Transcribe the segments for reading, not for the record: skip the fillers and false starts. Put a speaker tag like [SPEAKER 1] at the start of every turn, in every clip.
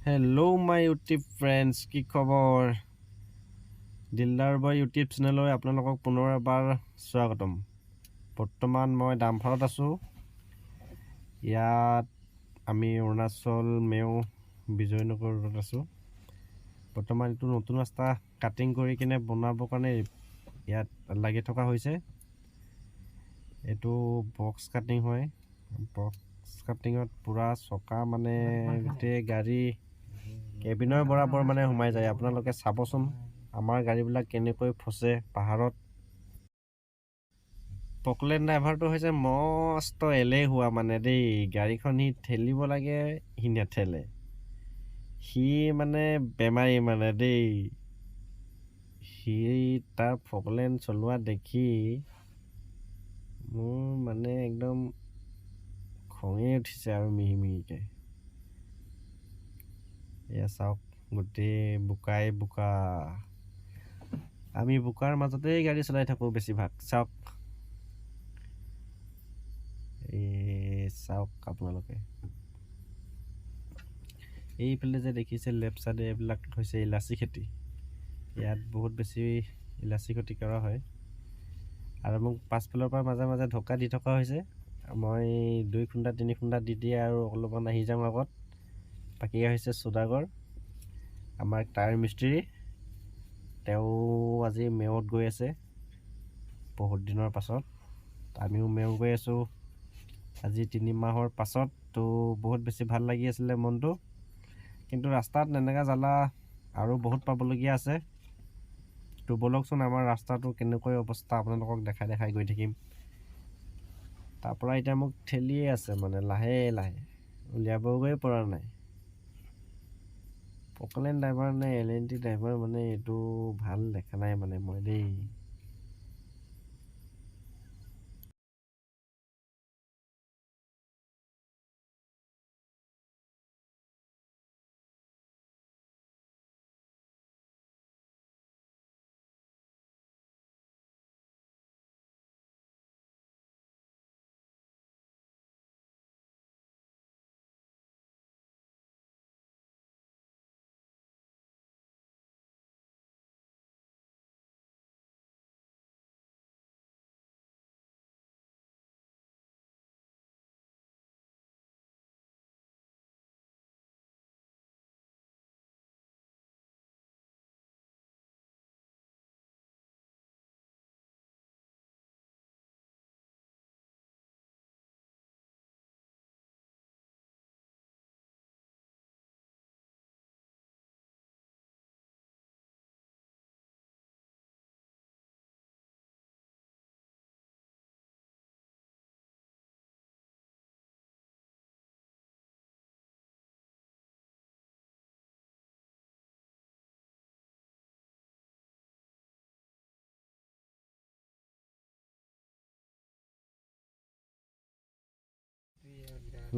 [SPEAKER 1] Hello' my YouTube friends, কি খবৰ? দিলদাৰ বয় YouTube চেনেললৈ আপোনালোকক পুনৰ এবাৰ স্বাগতম। বৰ্তমান মই ডামফাৰত আছোঁ। ইয়াত আমি অৰুণাচল মেও বিজয়নগৰত আছোঁ। বৰ্তমান এইটো নতুন ৰাস্তা কাটিং কৰি কিনে বনাবৰ কাৰণে ইয়াত লাগি থকা হৈছে। এইটো বক্স কাটিং হয়। বক্স কাটিঙত পূৰা চকা মানে গোটেই গাড়ী কেবিনৰ বৰাবৰ মানে সোমাই যায়। আপোনালোকে চাবচোন আমাৰ গাড়ীবিলাক কেনেকৈ ফচে পাহাৰত। পকলেন ড্ৰাইভাৰটো হৈছে মস্ত এলেহুৱা মানে দেই। গাড়ীখন সি ঠেলিব লাগে, সি নেঠেলে। সি মানে বেমাৰী মানে দেই। সি তাৰ ফকলেন চলোৱা দেখি মোৰ মানে একদম খঙেই উঠিছে আৰু মিহি মিহিকৈ। এয়া চাওক, গোটেই বোকাই বোকা। আমি বোকাৰ মাজতেই গাড়ী চলাই থাকোঁ বেছিভাগ। চাওক, চাওক আপোনালোকে এইফালে যে দেখিছে লেফ্ট চাইডে, এইবিলাক হৈছে ইলাচি খেতি। ইয়াত বহুত বেছি ইলাচি খেতি কৰা হয়। আৰু মোক পাছফালৰ পৰা মাজে মাজে ঢকা দি থকা হৈছে। মই 2 খুন্দা 3 খুন্দা দি দিয়ে আৰু অলপমান আহি যাম আগত। বাকী হৈছে চুদাগৰ, আমাৰ টায়াৰ মিস্ত্ৰী। তেওঁ আজি মেওত গৈ আছে বহুত দিনৰ পাছত। আমিও মেও গৈ আছোঁ আজি 3 মাহৰ পাছত। তো বহুত বেছি ভাল লাগি আছিলে মনটো। কিন্তু ৰাস্তাত এনেকুৱা জ্বালা আৰু বহুত পাবলগীয়া আছে। তো বলকচোন আমাৰ ৰাস্তাটো কেনেকৈ অৱস্থা আপোনালোকক দেখাই গৈ থাকিম। তাৰপৰা এতিয়া মোক ঠেলিয়ে আছে মানে লাহে লাহে, উলিয়াবগৈ পৰা নাই। পকলেন ড্ৰাইভাৰ নে LNT ড্ৰাইভাৰ মানে এইটো ভাল দেখা নাই মানে মই দেই।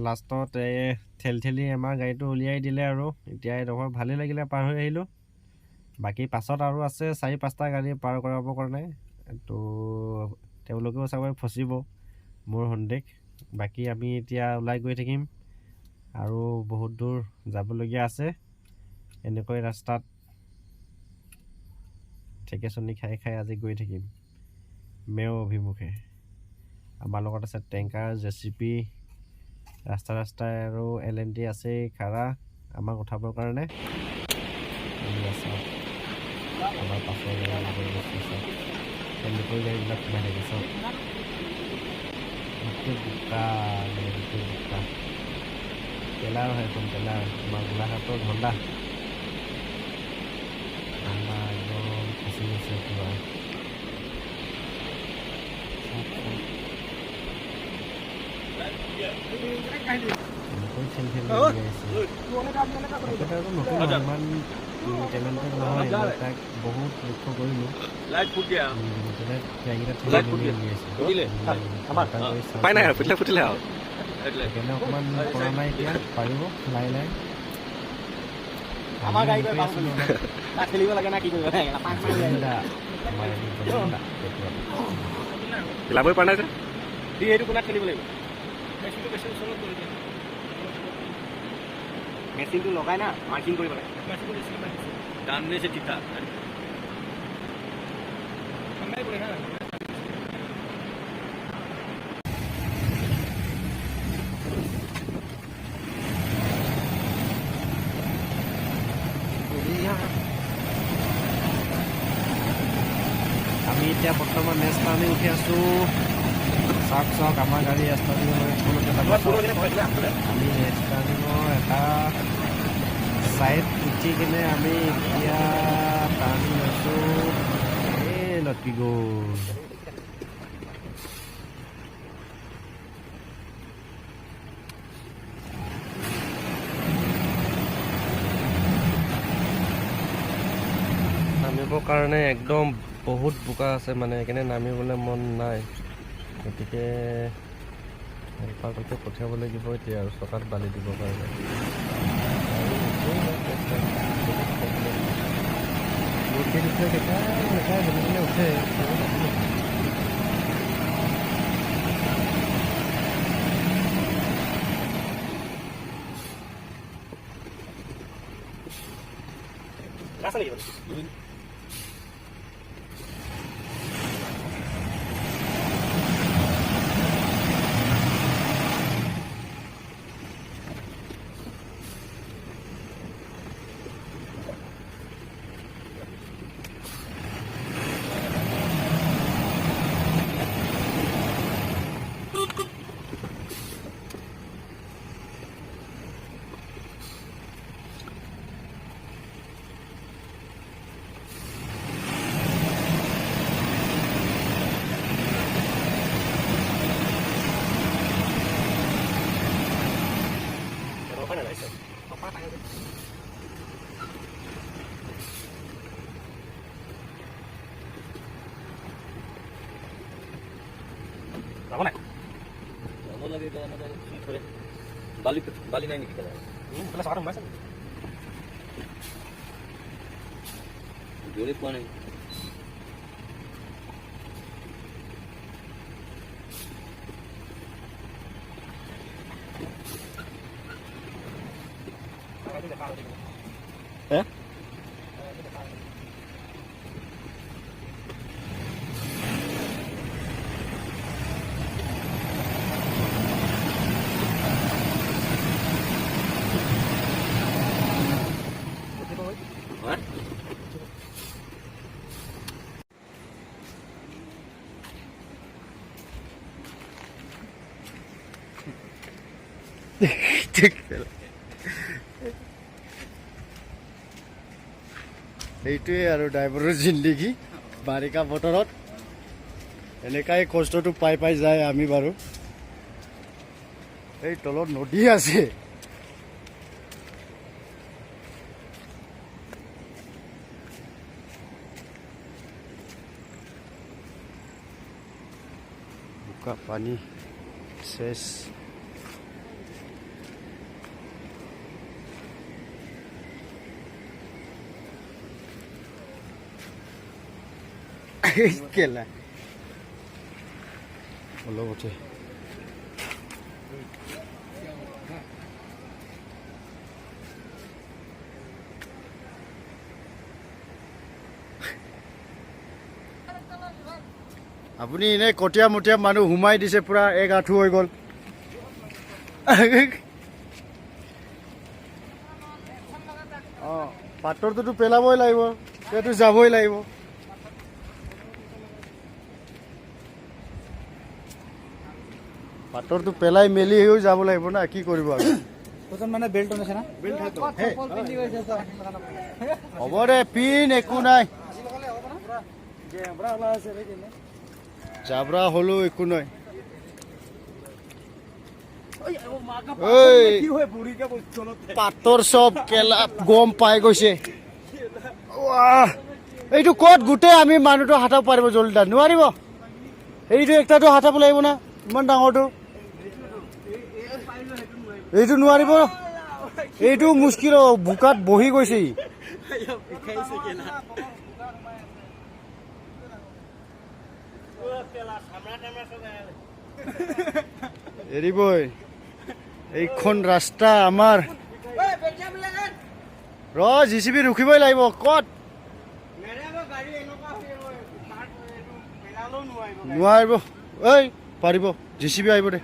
[SPEAKER 1] লাষ্টত ঠেলি আমাৰ গাড়ীটো উলিয়াই দিলে আৰু এতিয়া এডোখৰ ভালেই লাগিলে পাৰ হৈ আহিলোঁ। বাকী পাছত আৰু আছে 4-5টা গাড়ী পাৰ কৰাবৰ কাৰণে। তো তেওঁলোকেও চাগৈ ফচিব মোৰ সন্দেহ। বাকী আমি এতিয়া ওলাই গৈ থাকিম আৰু বহুত দূৰ যাবলগীয়া আছে। এনেকৈ ৰাস্তাত ঠেকেচনি খাই খাই আজি গৈ থাকিম মেও অভিমুখে। আমাৰ লগত আছে টেংকাৰ, JCB, ৰাস্তাই আৰু LNT আছেই খাৰা আমাক উঠাবৰ কাৰণে। আমাৰ পাছৰ এনেকৈ গাড়ীবিলাক সোমাই থাকে চব। গোটেই বোকা মানে গোটেই বোকা। টেলাৰ হয় এখন, টেলাৰ আমাৰ গোলাঘাটৰ ধন্দা একদম ফচি গৈছে পূৰা। এনেকৈ ঠেলি তেখেতৰতো নতুন ইমান টেলেণ্টেড নহয়। মই তাক বহুত লক্ষ্য কৰিলোঁ। সেইকাৰণে অকণমান পৰা নাই, এতিয়া পাৰিব লাহে লাহে।
[SPEAKER 2] খেলিব লাগে না কি কৰিব লাগে
[SPEAKER 1] খেলাবই পৰা নাই যে
[SPEAKER 2] এইটো কোনাত খেলিব লাগিব। মেচিনটো লগাই না মাৰ্কিং কৰিব লাগে
[SPEAKER 3] डालने से ठीक था
[SPEAKER 1] আমি এতিয়া বৰ্তমান নেক্সট টাৰ্ণিং উঠি আছোঁ চাওক আমাৰ গাড়ী আমি নেক্সট টাৰ্ণিঙৰ এটা ছাইড উঠি কিনে আমি এতিয়া টাৰ্ণিং লৈছোঁ এই লটকি গ'ল নামিবৰ কাৰণে একদম বহুত বোকা আছে মানে সেইকাৰণে নামিবলৈ মন নাই গতিকে হেল্পাৰটোকে পঠিয়াব লাগিব এতিয়া আৰু চকাত বালি দিবৰ কাৰণে উঠে
[SPEAKER 3] बाली बाली नहीं निकल जोड़े कौन है
[SPEAKER 4] এইটোৱে আৰু ড্ৰাইভাৰৰ জিন্দগী বাৰিষা বতৰত এনেকাই কষ্টটো পাই যায় আমি বাৰু এই তলত নদী আছে বোকা পানী শেষ কেলা অলপতে আপুনি এনে কটীয়া মটীয়া মানুহ সোমাই দিছে পুৰা এক আঁঠু হৈ গ'ল অঁ পাথৰটোতো পেলাবই লাগিব সেইটো যাবই লাগিব পাথৰটো পেলাই মেলি যাব লাগিব না কি কৰিব আৰু
[SPEAKER 2] মানে বেল্ট আছে না
[SPEAKER 4] হ'ব দে পিন একো নাই জাবৰা হ'লেও একো নাই পাথৰ চব কেলা গম পাই গৈছে এইটো ক'ত গোটেই আমি মানুহটো হাতাব পাৰিব জলদি নোৱাৰিব এইটো একটাটো হাতাব লাগিব না ইমান ডাঙৰটো এইটো নোৱাৰিব এইটো মুস্কিল বোকাত বহি গৈছে এৰিবই এইখন ৰাস্তা আমাৰ জিচিবি ৰখিবই লাগিব ক'ত নোৱাৰিব ঐ পাৰিব জিচিবি আহিব দে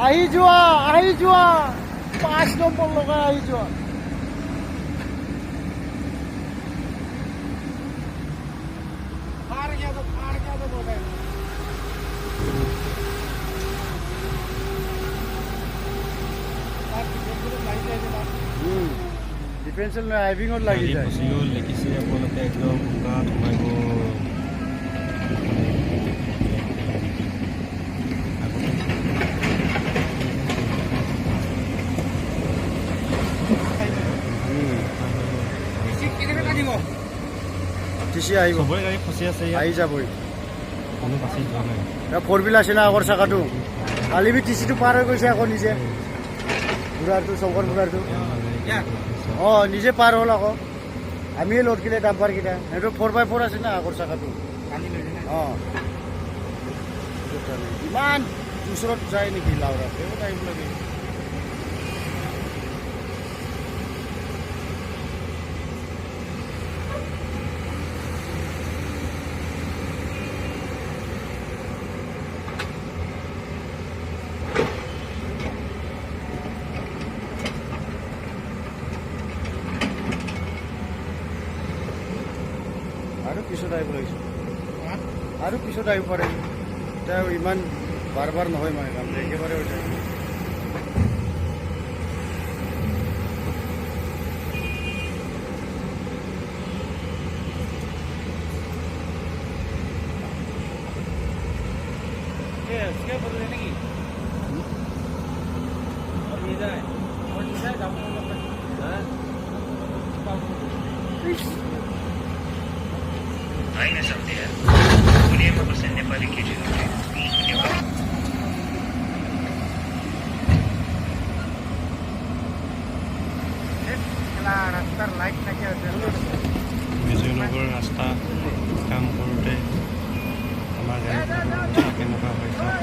[SPEAKER 4] আহি যোৱা 5 নম্বৰ লগাই আহি যোৱা ডিফেন্সিয়েল ড্ৰাইভিঙত লাগি যায়
[SPEAKER 1] ফচি গ'ল দেখিছে আপোনালোকে একদম বোকাত সোমাই গ'ল
[SPEAKER 4] টিচি আহিব
[SPEAKER 1] চবৰে গাড়ী ফচি আছে ইয়াত
[SPEAKER 4] আহি যাবই
[SPEAKER 1] কোনো বাচি যোৱা নাই
[SPEAKER 4] ফ'ৰ হুইল আছে না আগৰ চাকাটো কালি বি টিচিটো পাৰ হৈ গৈছে আকৌ নিজে বুঢ়াৰটো চবৰ বুঢ়াৰটো অঁ নিজে পাৰ হ'ল আকৌ আমিয়ে লোড কিলে ডাম্পাৰকেইটা সেইটো 4x4 আছে না আগৰ চাকাটো অঁ ইমান ওচৰত যায় নেকি লাউৰা সেইবোৰ আহিব লাগে আৰু পিছত আহিব লাগিছে আৰু পিছত আহিব পাৰে এতিয়া ইমান বাৰ বাৰ নহয় মানে কামটো একেবাৰে হৈ যায়
[SPEAKER 5] आ ही नहीं सकते हैं दुनिया में बस नेपाली की
[SPEAKER 1] বিজয়নগৰ ৰাস্তা কাম কৰোঁতে আমাৰ গাড়ীখন কেনেকুৱা হয় চাওক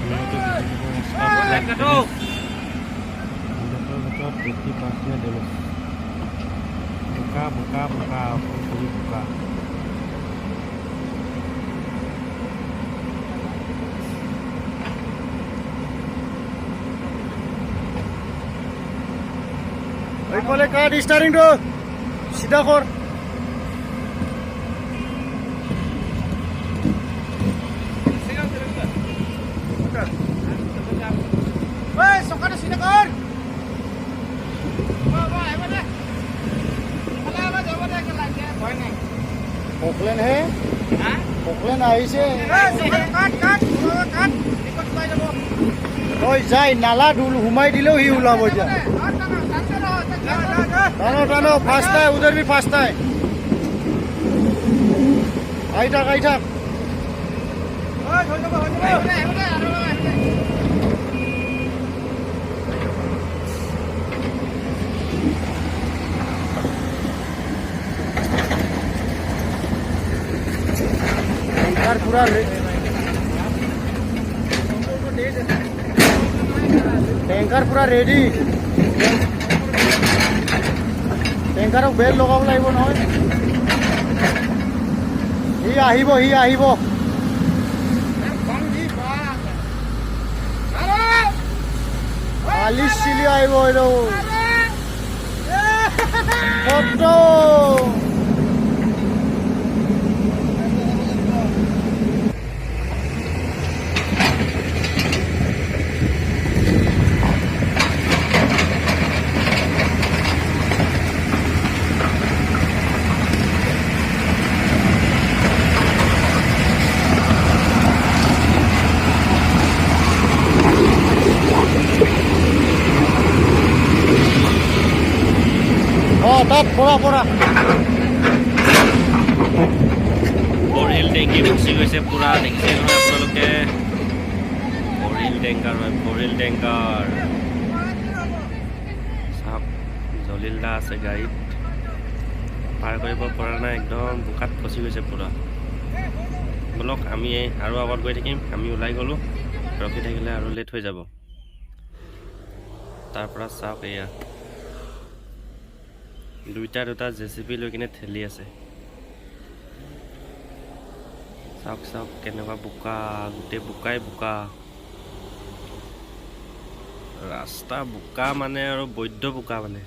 [SPEAKER 1] আমিওতো বিজয়নগৰ ৰাস্তা ভিতৰত 80% ডেমেজ বোকা বোকা বোকা অকল বোকা
[SPEAKER 4] এইফালে কাট ষ্টাৰিংটো চিধা কৰ চকাটো চিধা কৰ পকলেন হে পকলেন আহিছে তই যাই নালা ঢোল সোমাই দিলেও সি ওলাব এতিয়া টানো টানো ফাৰ্ষ্ট টাই উধৰ বি ফাৰ্ষ্ট টাই আহি থাক টেংকাৰ পুৰা ৰেডি টেংকাৰক বেল লগাব লাগিব নহয় সি আহিব আলি চিলি আহিব এইটো ফটো তাত পৰা
[SPEAKER 1] বৰিল টেংকি ফচি গৈছে পুৰা দেখিছে নহয় আপোনালোকে বৰিল টেংকাৰ হয় বৰিল টেংকাৰ চাওক জলিলদা আছে গাড়ীত পাৰ কৰিব পৰা নাই একদম বোকাত ফচি গৈছে পুৰা বলক আমি আৰু আগত গৈ থাকিম আমি ওলাই গ'লোঁ ৰখি থাকিলে আৰু লেট হৈ যাব। তাৰ পৰা চাওক এয়া দুটা JCB লৈ কিনে ঠেলি আছে। চাওক কেনেকুৱা বোকা, গোটেই বোকাই বোকা, ৰাস্তা বোকা মানে আৰু বৈদ্য বোকা মানে।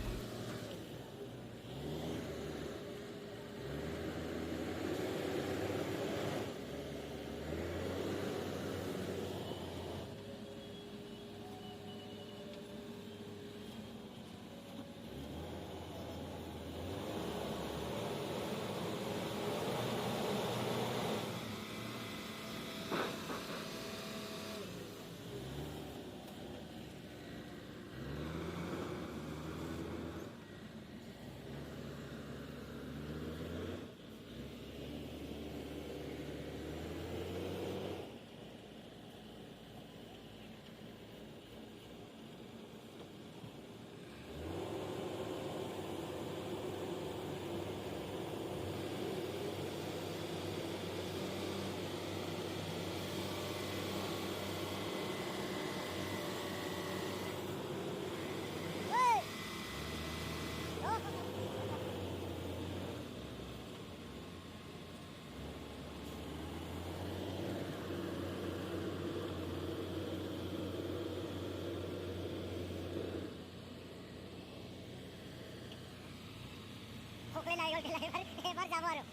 [SPEAKER 6] এবাৰ যাব আৰু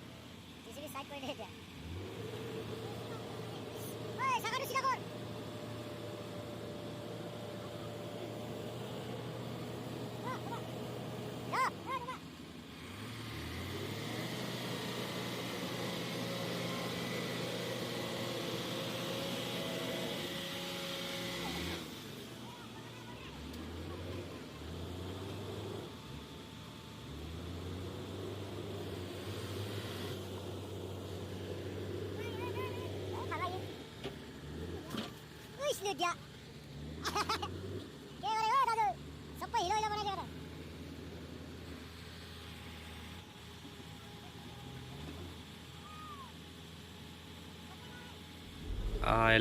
[SPEAKER 6] JCB সাইড কৰি দে এতিয়া। ঐ সাগৰ চিধা কৰ। dia. Ke gare ho dadu. Sappa hilo hilo bana jara.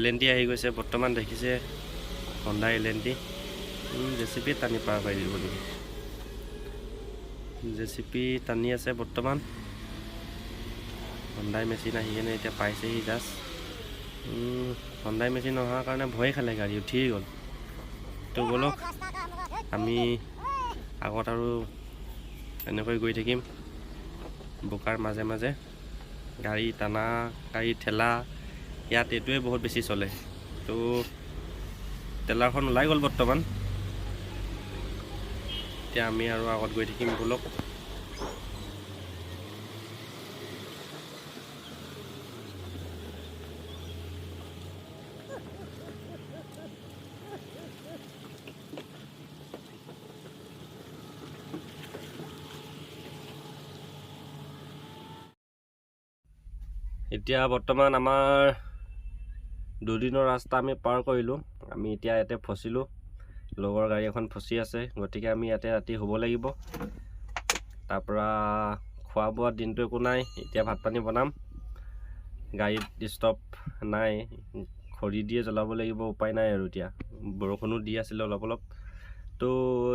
[SPEAKER 1] LNT আহি গৈছে বৰ্তমান দেখিছে Honda LNT JCB টানি পাৰ পাই দিব নেকি JCB টানি আছে বৰ্তমান Honda মেচিন আহি কেনে এতিয়া পাইছেহি জাষ্ট Honda মেচিন অহাৰ কাৰণে ভয় খালে গাড়ী উঠি গ'ল তো বলক আমি আগত আৰু এনেকৈ গৈ থাকিম বোকাৰ মাজে মাজে গাড়ী টানা গাড়ী ঠেলা ইয়াত এটোৱে বহুত বেছি চলে তো টেলাৰখন ওলাই গ'ল বৰ্তমান এতিয়া আমি আৰু আগত গৈ থাকিম বলক এতিয়া বৰ্তমান আমাৰ দুদিনৰ ৰাস্তা আমি পাৰ কৰিলো আমি এতিয়া ইয়াতে ফচিলো লগৰ গাড়ী এখন ফচি আছে গতিকে আমি ইয়াতে ৰাতি হ'ব লাগিব তাৰ পৰা খোৱা বোৱা দিনটো একো নাই এতিয়া ভাত পানী বনাম গাড়ীত ষ্টপ নাই খৰি দিয়ে জ্বলাব লাগিব উপায় নাই আৰু এতিয়া বৰষুণো দি আছিল অলপ অলপ তো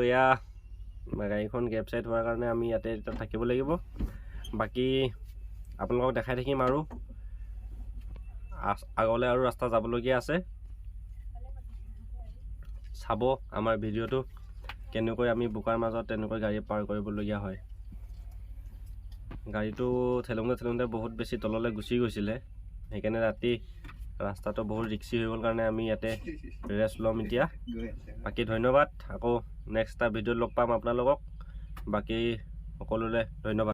[SPEAKER 1] এয়া গাড়ীখন গেপ সাইড হোৱাৰ কাৰণে আমি ইয়াতে থাকিব লাগিব বাকি আপোনালোকক দেখাই থাকিম আৰু আগলে আৰু ৰাস্তা যাবলগীয়া আছে চাব আমাৰ ভিডিওটো কেনেকৈ আমি বুকাৰ মাজত তেনেকৈ গাড়ী পাৰ কৰিবলগীয়া হয় গাড়ীটো ঠেলুঙতে বহুত বেছি তললৈ গুচি গৈছিলে সেইকাৰণে ৰাতি ৰাস্তাটো বহুত ৰিক্সি হৈ গ'ল কাৰণে আমি ইয়াতে ৰেষ্ট ল'ম এতিয়া বাকি ধন্যবাদ আকৌ নেক্সট এটা ভিডিঅ'ত লগ পাম আপোনালোকক বাকি সকলোলৈ ধন্যবাদ